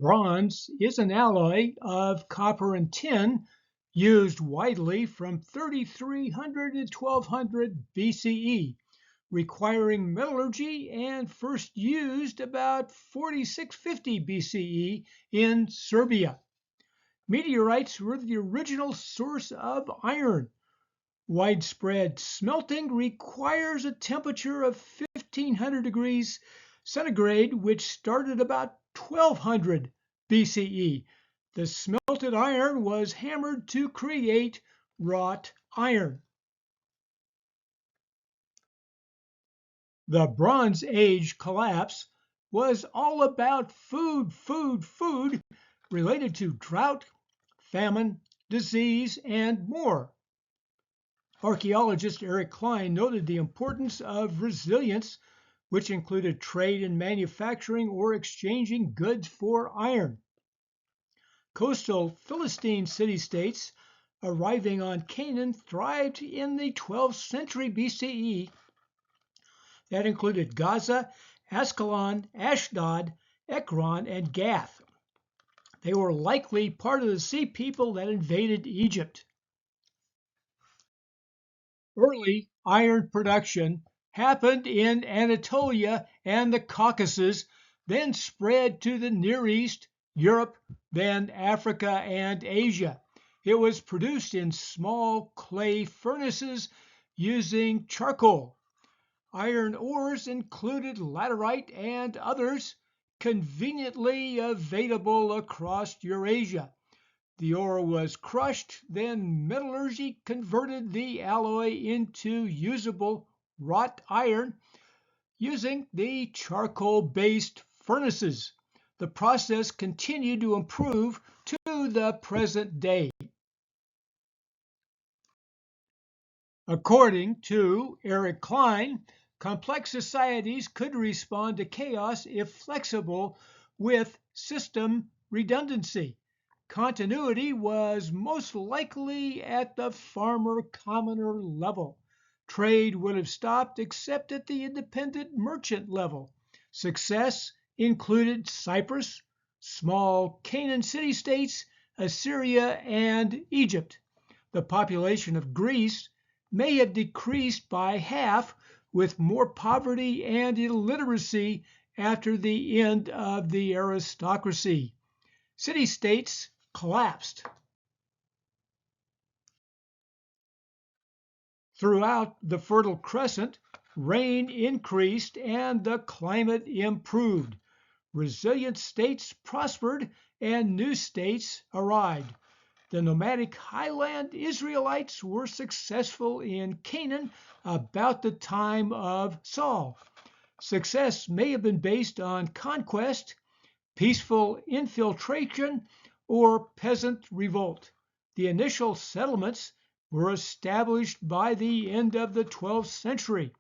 Bronze is an alloy of copper and tin used widely from 3300 to 1200 BCE, requiring metallurgy and first used about 4650 BCE in Serbia. Meteorites were the original source of iron. Widespread smelting requires a temperature of 1500 degrees centigrade, which started about 1200 BCE. The smelted iron was hammered to create wrought iron. The Bronze Age collapse was all about food related to drought, famine, disease, and more. Archaeologist Eric Klein noted the importance of resilience, which included trade and manufacturing or exchanging goods for iron. Coastal Philistine city-states arriving on Canaan thrived in the 12th century BCE. That included Gaza, Ascalon, Ashdod, Ekron, and Gath. They were likely part of the sea people that invaded Egypt. Early iron production happened in Anatolia and the Caucasus, then spread to the Near East, Europe, then Africa and Asia. It was produced in small clay furnaces using charcoal. Iron ores included laterite and others conveniently available across Eurasia. The ore was crushed, then metallurgy converted the alloy into usable wrought iron using the charcoal-based furnaces. The process continued to improve to the present day. According to Eric Klein, complex societies could respond to chaos if flexible with system redundancy. Continuity was most likely at the farmer-commoner level. Trade would have stopped except at the independent merchant level. Success included Cyprus, small Canaan city-states, Assyria, and Egypt. The population of Greece may have decreased by half, with more poverty and illiteracy after the end of the aristocracy. City-states collapsed. Throughout the Fertile Crescent, rain increased and the climate improved. Resilient states prospered and new states arrived. The nomadic highland Israelites were successful in Canaan about the time of Saul. Success may have been based on conquest, peaceful infiltration, or peasant revolt. The initial settlements were established by the end of the 12th century.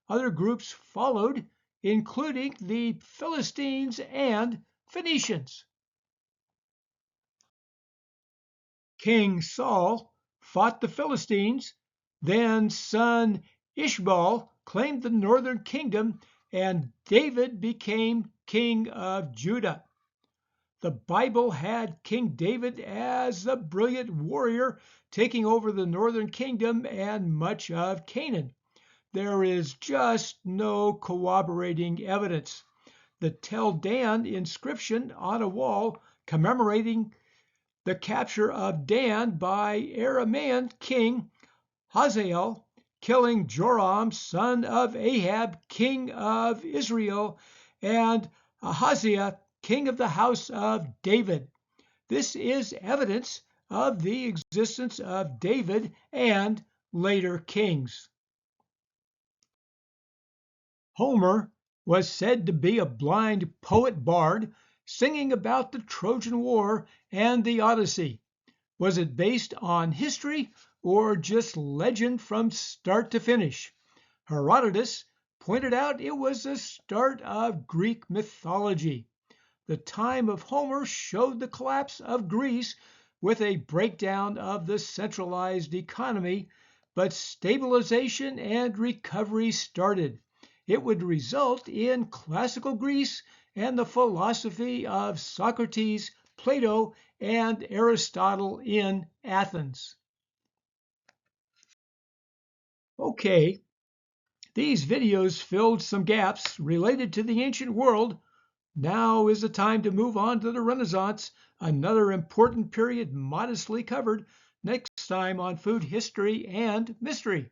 Other groups followed, including the Philistines and Phoenicians. King Saul fought the Philistines, then son Ishbal claimed the northern kingdom, and David became king of Judah. The Bible had King David as a brilliant warrior, taking over the northern kingdom and much of Canaan. There is just no corroborating evidence. The Tel Dan inscription on a wall commemorating the capture of Dan by Aramean king Hazael, killing Joram, son of Ahab, king of Israel, and Ahaziah, king of the house of David. This is evidence of the existence of David and later kings. Homer was said to be a blind poet-bard singing about the Trojan War and the Odyssey. Was it based on history or just legend from start to finish? Herodotus pointed out it was the start of Greek mythology. The time of Homer showed the collapse of Greece with a breakdown of the centralized economy, but stabilization and recovery started. It would result in classical Greece and the philosophy of Socrates, Plato, and Aristotle in Athens. Okay, these videos filled some gaps related to the ancient world. Now is the time to move on to the Renaissance, another important period modestly covered next time on Food History and Mystery.